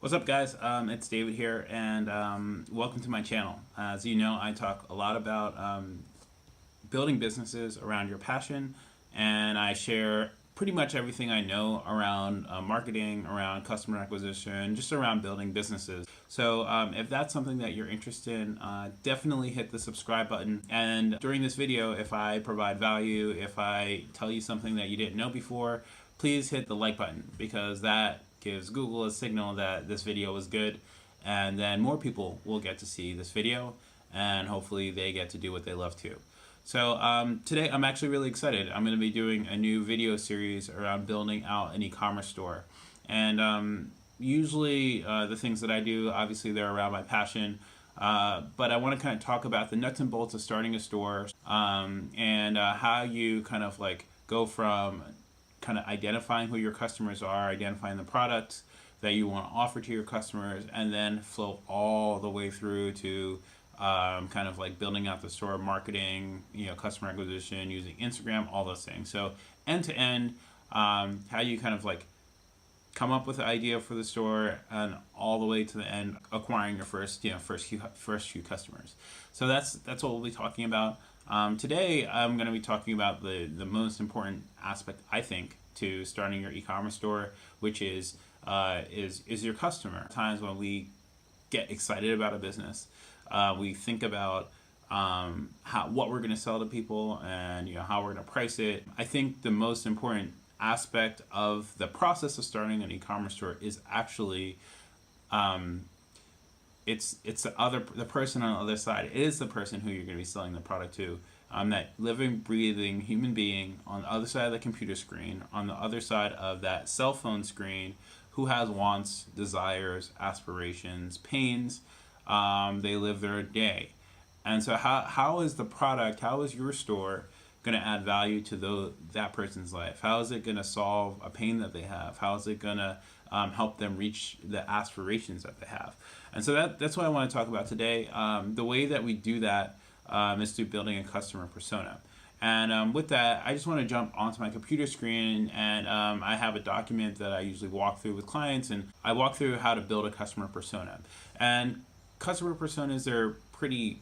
What's up, guys? It's David here, and welcome to my channel. As you know, I talk a lot about building businesses around your passion, and I share pretty much everything I know around marketing, around customer acquisition, just around building businesses. So if that's something that you're interested in, definitely hit the subscribe button. And during this video, if I provide value, if I tell you something that you didn't know before, please hit the like button, because that gives Google a signal that this video was good, and then more people will get to see this video, and hopefully they get to do what they love to. So today I'm actually really excited. I'm going to be doing a new video series around building out an e-commerce store. And usually the things that I do, obviously they're around my passion, but I want to kind of talk about the nuts and bolts of starting a store, and how you kind of like go from kind of identifying who your customers are, identifying the products that you want to offer to your customers, and then flow all the way through to kind of like building out the store, marketing, customer acquisition, using Instagram, all those things. So end to end, how you kind of like come up with the idea for the store, and all the way to the end, acquiring your first few customers. So that's what we'll be talking about. Today I'm going to be talking about the most important aspect, I think, to starting your e-commerce store, which is your customer. Times when we get excited about a business, we think about what we're going to sell to people, and how we're going to price it. I think the most important aspect of the process of starting an e-commerce store is actually it's the person on the other side. It is the person who you're going to be selling the product to. That living, breathing human being on the other side of the computer screen, on the other side of that cell phone screen, who has wants, desires, aspirations, pains. They live their day. And so how is the product, how is your store going to add value to that person's life? How is it going to solve a pain that they have? How is it going to help them reach the aspirations that they have? And so that's what I want to talk about today. The way that we do that is through building a customer persona. And with that, I just want to jump onto my computer screen, and I have a document that I usually walk through with clients, and I walk through how to build a customer persona. And customer personas are pretty,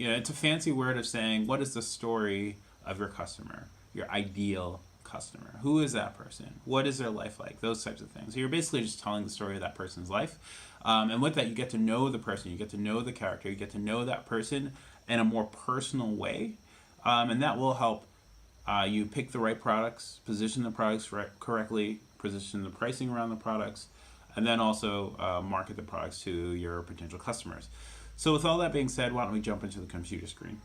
it's a fancy word of saying, what is the story of your customer, your ideal customer? Who is that person? What is their life like? Those types of things. So you're basically just telling the story of that person's life. And with that, you get to know the person, you get to know the character, you get to know that person in a more personal way. And that will help you pick the right products, position the products correctly, position the pricing around the products, and then also market the products to your potential customers. So with all that being said, why don't we jump into the computer screen?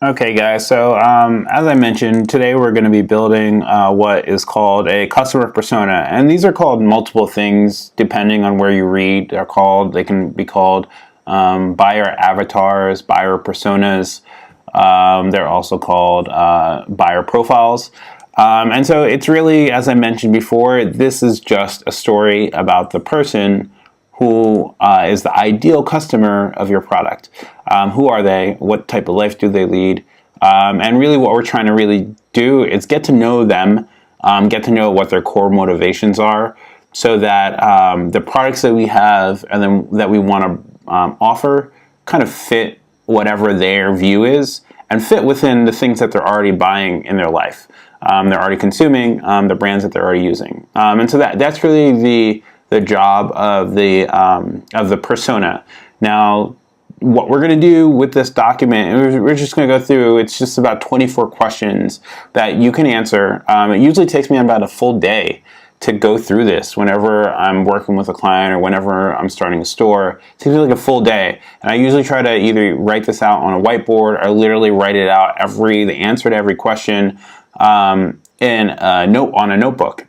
Okay, guys, so as I mentioned, today we're going to be building what is called a customer persona. And these are called multiple things depending on where you read. They can be called buyer avatars, buyer personas. They're also called buyer profiles. And so it's really, as I mentioned before, this is just a story about the person who is the ideal customer of your product. Who are they? What type of life do they lead? And really what we're trying to really do is get to know them, get to know what their core motivations are, so that the products that we have and then that we want to offer kind of fit whatever their view is, and fit within the things that they're already buying in their life. They're already consuming, the brands that they're already using. And so that's really the job of the persona. Now, what we're going to do with this document, we're just going to go through, it's just about 24 questions that you can answer. It usually takes me about a full day to go through this whenever I'm working with a client or whenever I'm starting a store. It takes me like a full day. And I usually try to either write this out on a whiteboard or literally write it out, the answer to every question on a notebook.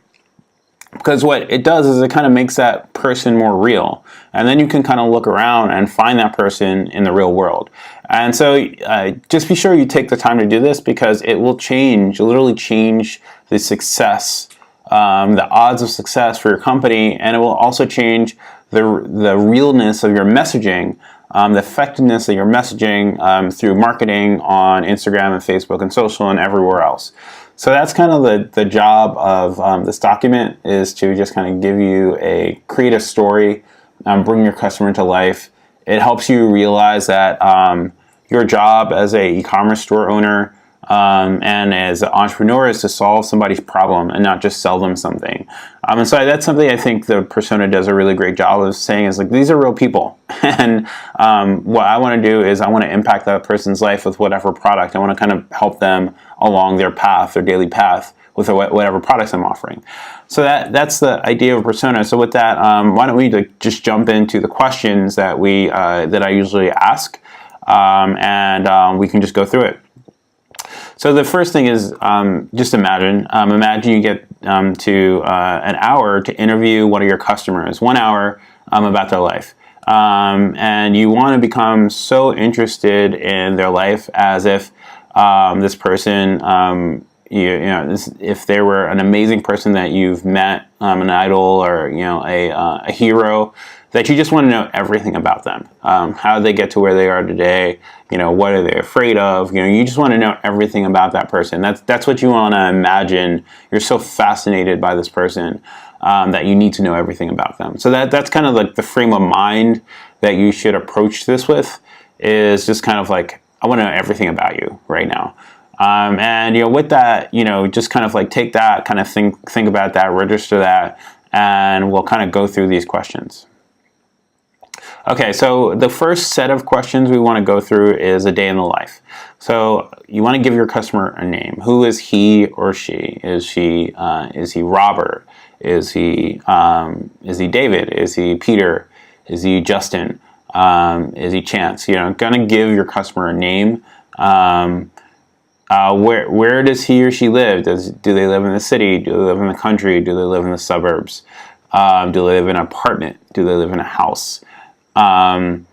Because what it does is it kind of makes that person more real. And then you can kind of look around and find that person in the real world. And so just be sure you take the time to do this, because it will literally change the success, the odds of success for your company. And it will also change the realness of your messaging the effectiveness of your messaging through marketing on Instagram and Facebook and social and everywhere else. So that's kind of the job of this document, is to just kind of give you a creative story, bring your customer to life. It helps you realize that your job as a e-commerce store owner and as an entrepreneur is to solve somebody's problem and not just sell them something. And so that's something I think the persona does a really great job of saying, is like, these are real people. And what I want to do is I want to impact that person's life with whatever product. I want to kind of help them along their path, their daily path, with whatever products I'm offering. So that's the idea of persona. So with that, why don't we just jump into the questions that I usually ask, and we can just go through it. So the first thing is just imagine you get to an hour to interview one of your customers, 1 hour about their life. And you want to become so interested in their life as if this person, if they were an amazing person that you've met, an idol or a hero, that you just want to know everything about them. How did they get to where they are today? What are they afraid of? You just want to know everything about that person. That's what you want to imagine. You're so fascinated by this person that you need to know everything about them. So that's kind of like the frame of mind that you should approach this with, is just kind of like, I want to know everything about you right now. And with that, just kind of like take that, kind of think about that, register that, and we'll kind of go through these questions. Okay, so the first set of questions we want to go through is a day in the life. So you want to give your customer a name. Who is he or she? Is he Robert? Is he David? Is he Peter? Is he Justin? Is he Chance? Gonna give your customer a name. Where does he or she live? Do they live in the city? Do they live in the country? Do they live in the suburbs? Do they live in an apartment? Do they live in a house? Do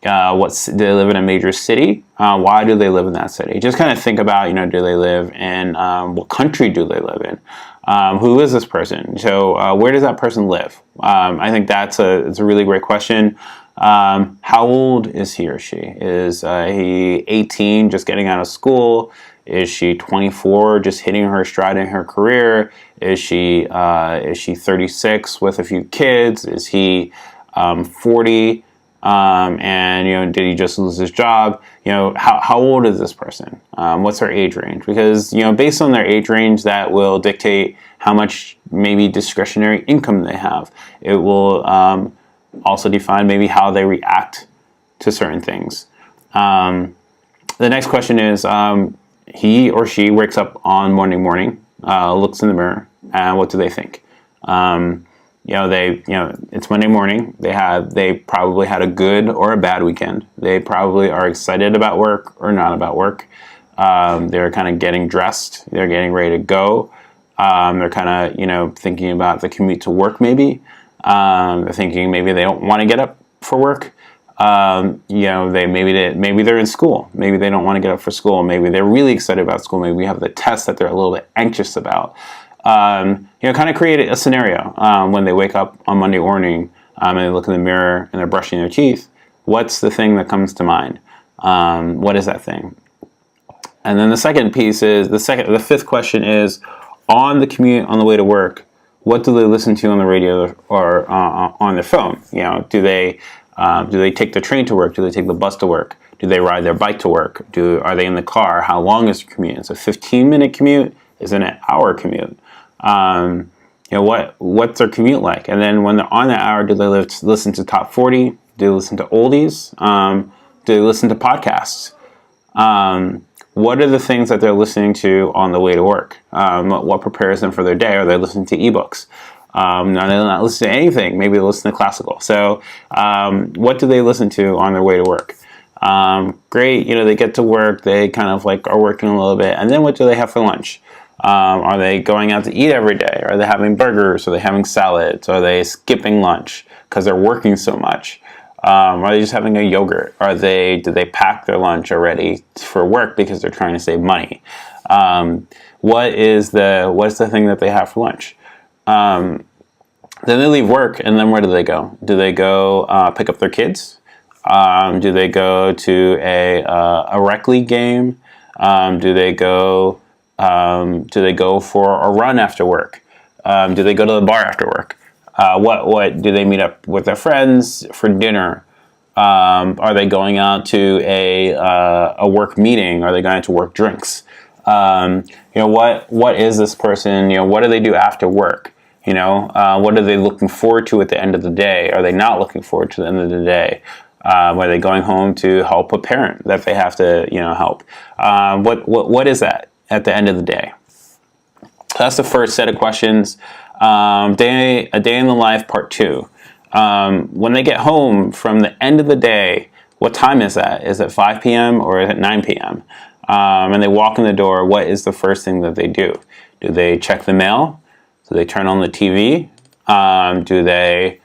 they live in a major city? Why do they live in that city? Just kind of think about, do they live in, what country do they live in? Who is this person? So where does that person live? I think it's a really great question. How old is he or she? Is he 18, just getting out of school? Is she 24, just hitting her stride in her career? Is she 36 with a few kids? Is he 40? And did he just lose his job? How old is this person? What's their age range? Because based on their age range, that will dictate how much maybe discretionary income they have. It will also define maybe how they react to certain things. The next question is, he or she wakes up on Monday morning, looks in the mirror, and what do they think? It's Monday morning. They probably had a good or a bad weekend. They probably are excited about work or not about work. They're kind of getting dressed. They're getting ready to go. They're kind of, thinking about the commute to work maybe. They're thinking maybe they don't want to get up for work. Maybe they're in school. Maybe they don't want to get up for school. Maybe they're really excited about school. Maybe we have the test that they're a little bit anxious about. Kind of create a scenario when they wake up on Monday morning and they look in the mirror and they're brushing their teeth. What's the thing that comes to mind? What is that thing? And then the second piece is the fifth question is, on the commute on the way to work, what do they listen to on the radio or on their phone? Do they take the train to work? Do they take the bus to work? Do they ride their bike to work? Are they in the car? How long is the commute? Is it a 15-minute commute? Is it an hour commute? What's their commute like? And then when they're on that hour, do they listen to top 40? Do they listen to oldies? Do they listen to podcasts? What are the things that they're listening to on the way to work? What prepares them for their day? Are they listening to ebooks? No, they're not listening to anything. Maybe they listen to classical. So what do they listen to on their way to work? Great, they get to work. They kind of are working a little bit. And then what do they have for lunch? Are they going out to eat every day? Are they having burgers? Are they having salads? Are they skipping lunch because they're working so much? Are they just having a yogurt? Do they pack their lunch already for work because they're trying to save money? What's the thing that they have for lunch? Then they leave work, and then where do they go? Do they go pick up their kids? Do they go to a rec league game? Do they go for a run after work? Do they go to the bar after work? What do they meet up with their friends for dinner? Are they going out to a work meeting? Are they going to work drinks? What is this person? What do they do after work? What are they looking forward to at the end of the day? Are they not looking forward to the end of the day? Are they going home to help a parent that they have to help? What is that at the end of the day? That's the first set of questions. A day in the life, part 2. When they get home from the end of the day, what time is that? Is it 5 p.m. or is it 9 p.m.? And they walk in the door, what is the first thing that they do? Do they check the mail? Do they turn on the TV? Do they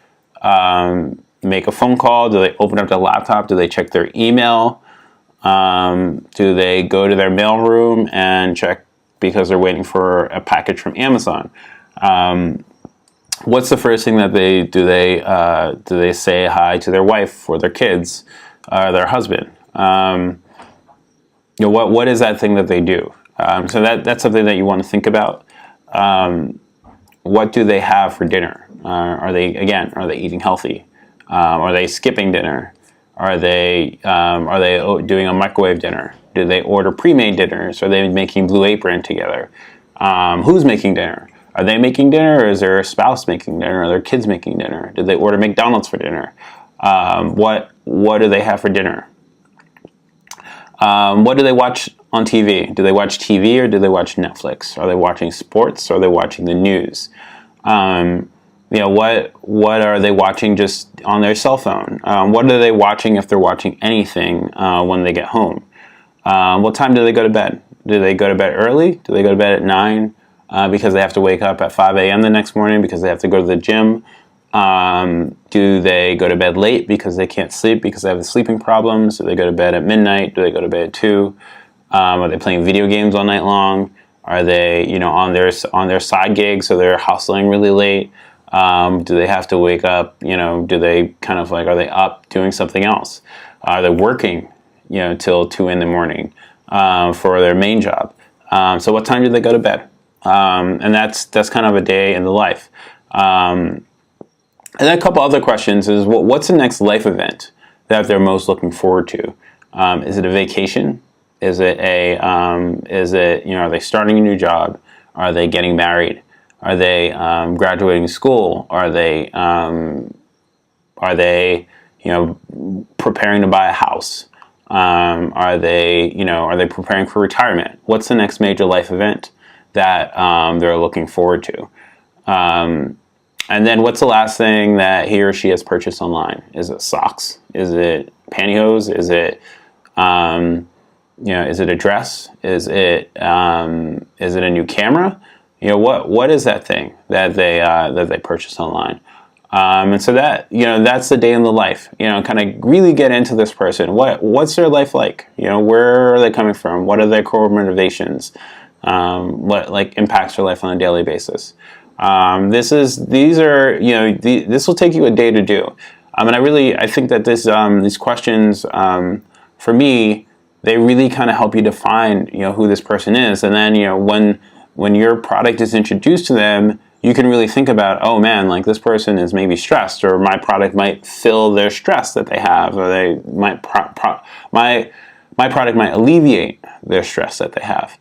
make a phone call? Do they open up their laptop? Do they check their email? Do they go to their mailroom and check because they're waiting for a package from Amazon? What's the first thing that they do? Do they say hi to their wife or their kids or their husband? What is that thing that they do? So that's something that you want to think about. What do they have for dinner? Are they eating healthy? Are they skipping dinner? Are they doing a microwave dinner? Do they order pre-made dinners? Are they making Blue Apron together? Who's making dinner? Are they making dinner, or is their spouse making dinner? Are their kids making dinner? Do they order McDonald's for dinner? What do they have for dinner? What do they watch on TV? Do they watch TV or do they watch Netflix? Are they watching sports or are they watching the news? What are they watching just on their cell phone? What are they watching if they're watching anything when they get home? What time do they go to bed? Do they go to bed early? Do they go to bed at 9 because they have to wake up at 5 a.m. the next morning because they have to go to the gym? Do they go to bed late because they can't sleep because they have sleeping problems? Do they go to bed at midnight? Do they go to bed at 2? Are they playing video games all night long? Are they, on their side gigs, so they're hustling really late? Do they have to wake up? Do they are they up doing something else? Are they working, till 2 in the morning for their main job? So what time do they go to bed? And that's kind of a day in the life. And then a couple other questions is, what's the next life event that they're most looking forward to? Is it a vacation? Is it are they starting a new job? Are they getting married? Are they graduating school? Are they preparing to buy a house? Are they preparing for retirement? What's the next major life event that they're looking forward to? And then what's the last thing that he or she has purchased online? Is it socks? Is it pantyhose? Is it is it a dress? Is it a new camera? What is that thing that they purchased online? And so that's the day in the life. Kind of really get into this person. What's their life like? Where are they coming from? What are their core motivations? What impacts their life on a daily basis? This will take you a day to do. And I think that these questions, for me, they really kind of help you define, who this person is. And then, when your product is introduced to them, you can really think about, oh man, this person is maybe stressed, or my product might fill their stress that they have, or they might my product might alleviate their stress that they have.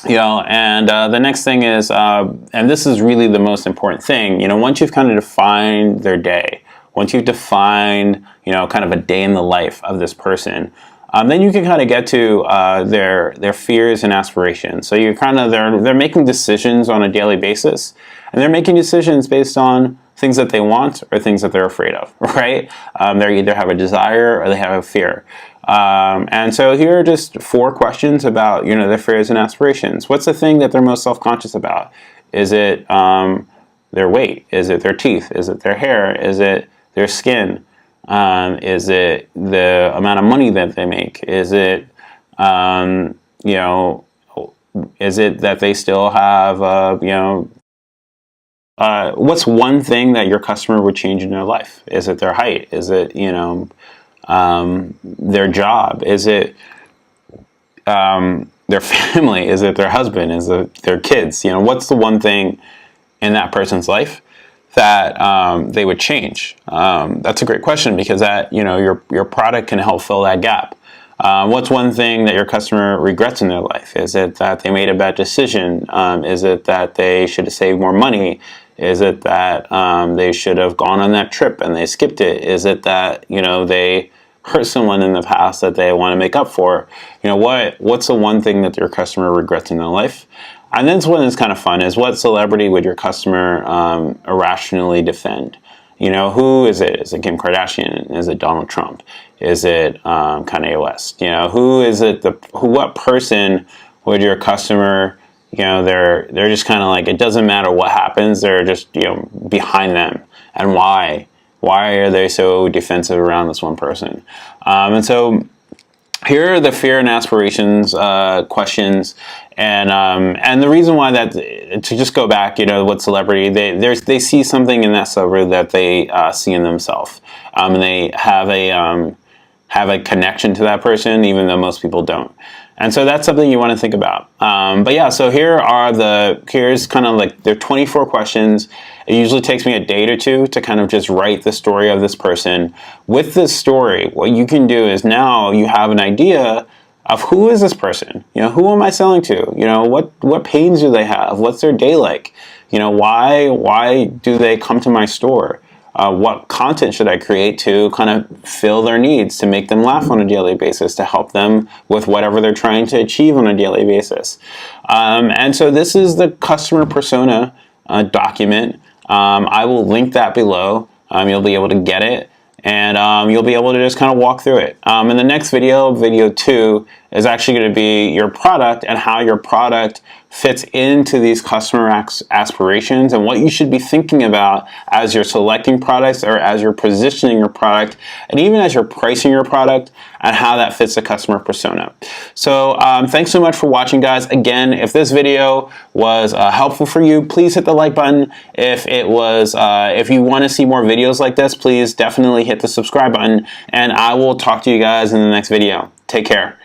The next thing is, and this is really the most important thing, once you've kind of defined their day, once you've defined, kind of a day in the life of this person, then you can kind of get to their fears and aspirations. So they're making decisions on a daily basis, and they're making decisions based on things that they want or things that they're afraid of, right? They either have a desire or they have a fear. And so here are just 4 questions about, their fears and aspirations. What's the thing that they're most self-conscious about? Is it their weight? Is it their teeth? Is it their hair? Is it their skin? Is it the amount of money that they make? Is it, is it that they still have, what's one thing that your customer would change in their life? Is it their height? Is it, their job? Is it their family? Is it their husband? Is it their kids? What's the one thing in that person's life that they would change? That's a great question, because that, your product can help fill that gap. What's one thing that your customer regrets in their life? Is it that they made a bad decision? Is it that they should have saved more money? Is it that they should have gone on that trip and they skipped it? Is it that, they hurt someone in the past that they want to make up for? What's the one thing that your customer regrets in their life? And then this one is kind of fun, is what celebrity would your customer irrationally defend? Who is it? Is it Kim Kardashian? Is it Donald Trump? Is it Kanye West? Who is it? What person would your customer, they're just kind of like, it doesn't matter what happens, they're just, behind them. And why? Why are they so defensive around this one person? And so here are the fear and aspirations questions. And the reason why that, to just go back, what celebrity, they see something in that celebrity that they see in themselves. And they have a connection to that person, even though most people don't. And so that's something you want to think about. But yeah, so here's kind of like, there are 24 questions. It usually takes me a day or two to kind of just write the story of this person. With this story, what you can do is now you have an idea of who is this person? Who am I selling to? What pains do they have? What's their day like? Why do they come to my store? What content should I create to kind of fill their needs, to make them laugh on a daily basis, to help them with whatever they're trying to achieve on a daily basis? And so this is the customer persona document. I will link that below. You'll be able to get it, and you'll be able to just kind of walk through it. In the next video, video 2, is actually going to be your product and how your product fits into these customer aspirations, and what you should be thinking about as you're selecting products, or as you're positioning your product, and even as you're pricing your product, and how that fits the customer persona. So thanks so much for watching, guys. Again, if this video was helpful for you, please hit the like button. If you want to see more videos like this, please definitely hit the subscribe button, and I will talk to you guys in the next video. Take care.